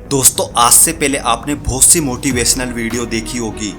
दोस्तों, आज से पहले आपने बहुत सी मोटिवेशनल वीडियो देखी होगी,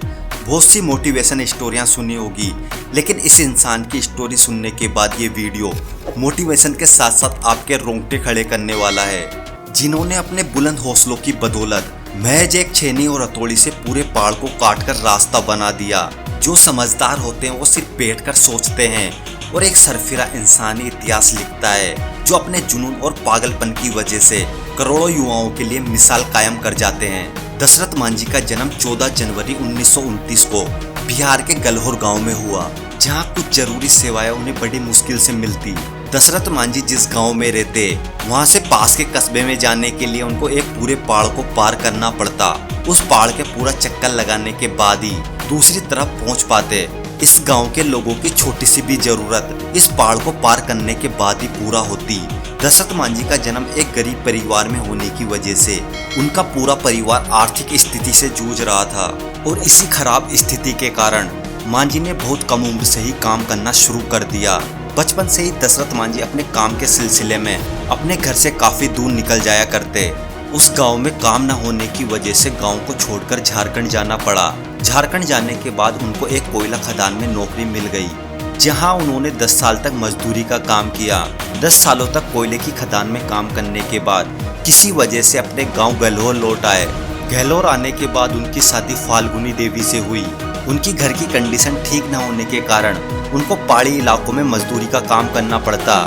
बहुत सी मोटिवेशन स्टोरियां सुनी होगी, लेकिन इस इंसान की स्टोरी सुनने के बाद ये वीडियो मोटिवेशन के साथ साथ आपके रोंगटे खड़े करने वाला है। जिन्होंने अपने बुलंद हौसलों की बदौलत महज एक छेनी और हथौड़ी से पूरे पहाड़ को काटकर रास्ता बना दिया। जो समझदार होते हैं वो सिर्फ बैठकर सोचते हैं और एक सरफिरा इंसानी इतिहास लिखता है, जो अपने जुनून और पागलपन की वजह से करोड़ों युवाओं के लिए मिसाल कायम कर जाते हैं। दशरथ मांझी का जन्म 14 जनवरी 1929 को बिहार के गलहोर गांव में हुआ, जहां कुछ जरूरी सेवाएं उन्हें बड़ी मुश्किल से मिलती। दशरथ मांझी जिस गांव में रहते, वहां से पास के कस्बे में जाने के लिए उनको एक पूरे पहाड़ को पार करना पड़ता। उस पहाड़ के पूरा चक्कर लगाने के बाद ही दूसरी तरफ पहुंच पाते। इस गांव के लोगों की छोटी सी भी जरूरत इस पहाड़ को पार करने के बाद ही पूरा होती। दशरथ मांझी का जन्म एक गरीब परिवार में होने की वजह से उनका पूरा परिवार आर्थिक स्थिति से जूझ रहा था, और इसी खराब स्थिति के कारण मांझी ने बहुत कम उम्र से ही काम करना शुरू कर दिया। बचपन से ही दशरथ मांझी अपने काम के सिलसिले में अपने घर से काफी दूर निकल जाया करते। उस गांव में काम न होने की वजह से गांव को छोड़कर झारखंड जाना पड़ा। झारखंड जाने के बाद उनको एक कोयला खदान में नौकरी मिल गई, जहां उन्होंने 10 साल तक मजदूरी का काम किया। 10 सालों तक कोयले की खदान में काम करने के बाद किसी वजह से अपने गांव गलहोर लौट आए। गलहोर आने के बाद उनकी शादी फाल्गुनी देवी से हुई। उनकी घर की कंडीशन ठीक न होने के कारण उनको पहाड़ी इलाकों में मजदूरी का काम करना पड़ता।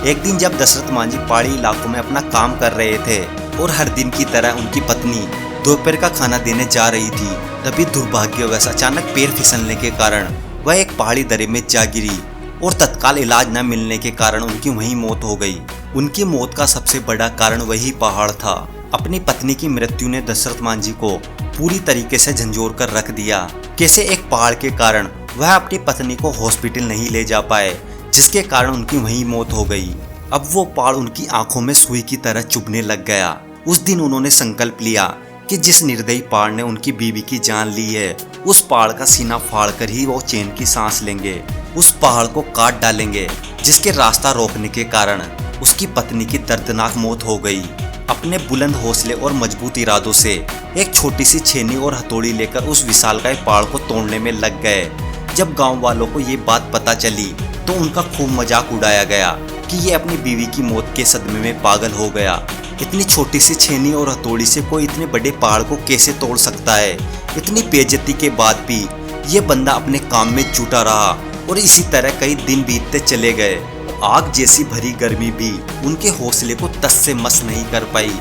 एक दिन जब दशरथ मांझी पहाड़ी इलाकों में अपना काम कर रहे थे और हर दिन की तरह उनकी पत्नी दोपहर का खाना देने जा रही थी, तभी दुर्भाग्यवश अचानक पैर फिसलने के कारण वह एक पहाड़ी दर्रे में जा गिरी और तत्काल इलाज न मिलने के कारण उनकी वहीं मौत हो गई। उनकी मौत का सबसे बड़ा कारण वही पहाड़ था। अपनी पत्नी की मृत्यु ने दशरथ मांझी को पूरी तरीके से झंझोर कर रख दिया। कैसे एक पहाड़ के कारण वह अपनी पत्नी को हॉस्पिटल नहीं ले जा पाए, जिसके कारण उनकी वहीं मौत हो गई। अब वो पहाड़ उनकी आंखों में सुई की तरह चुभने लग गया। उस दिन उन्होंने संकल्प लिया कि जिस निर्दयी पहाड़ ने उनकी बीवी की जान ली है, उस पहाड़ का सीना फाड़कर ही वो चैन की सांस लेंगे, उस पहाड़ को काट डालेंगे, जिसके रास्ता रोकने के कारण उसकी पत्नी की दर्दनाक मौत हो गई। अपने बुलंद हौसले और मजबूत इरादों से एक छोटी सी छेनी और हथौड़ी लेकर उस विशालकाय पहाड़ को तोड़ने में लग गए। जब गांव वालों को ये बात पता चली तो उनका खूब मजाक उड़ाया गया कि ये अपनी बीवी की मौत के सदमे में पागल हो गया। इतनी छोटी सी छेनी और हथौड़ी से कोई इतने बड़े पहाड़ को कैसे तोड़ सकता है। इतनी बेइज्जती के बाद भी ये बंदा अपने काम में जुटा रहा, और इसी तरह कई दिन बीतते चले गए। आग जैसी भरी गर्मी भी उनके हौसले को तस से मस नहीं कर पाई।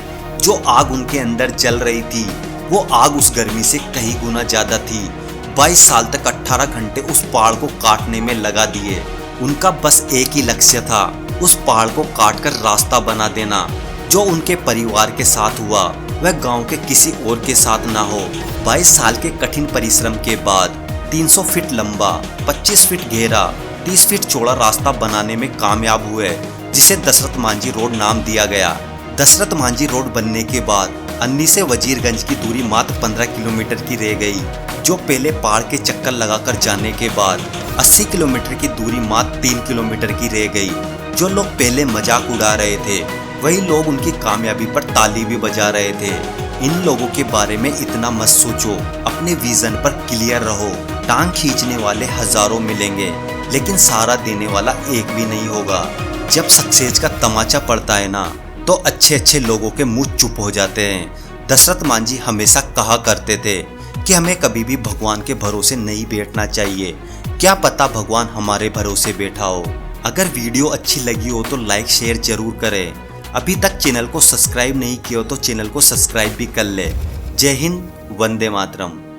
जो आग उनके अंदर जल रही थी, वो आग उस गर्मी से कहीं गुना ज्यादा थी। 22 साल तक 18 घंटे उस पहाड़ को काटने में लगा दिए। उनका बस एक ही लक्ष्य था, उस पहाड़ को काटकर रास्ता बना देना। जो उनके परिवार के साथ हुआ वह गांव के किसी और के साथ ना हो। 22 साल के कठिन परिश्रम के बाद 300 फीट लंबा, 25 फीट गहरा, 30 फीट चौड़ा रास्ता बनाने में कामयाब हुए, जिसे दशरथ मांझी रोड नाम दिया गया। दशरथ मांझी रोड बनने के बाद अन्नी से वजीरगंज की दूरी मात्र 15 किलोमीटर की रह गई, जो पहले पहाड़ के चक्कर लगाकर जाने के बाद 80 किलोमीटर की दूरी मात्र 3 किलोमीटर की रह गई। जो लोग पहले मजाक उड़ा रहे थे, वही लोग उनकी कामयाबी पर ताली भी बजा रहे थे। इन लोगों के बारे में इतना मत सोचो, अपने विजन पर क्लियर रहो। टांग खींचने वाले हजारों मिलेंगे, लेकिन सहारा देने वाला एक भी नहीं होगा। जब सक्सेस का तमाचा पड़ता है ना, तो अच्छे अच्छे लोगों के मुंह चुप हो जाते हैं। दशरथ मांझी हमेशा कहा करते थे कि हमें कभी भी भगवान के भरोसे नहीं बैठना चाहिए, क्या पता भगवान हमारे भरोसे बैठा हो। अगर वीडियो अच्छी लगी हो तो लाइक शेयर जरूर करें। अभी तक चैनल को सब्सक्राइब नहीं किया हो तो चैनल को सब्सक्राइब भी कर ले। जय हिंद, वंदे मातरम।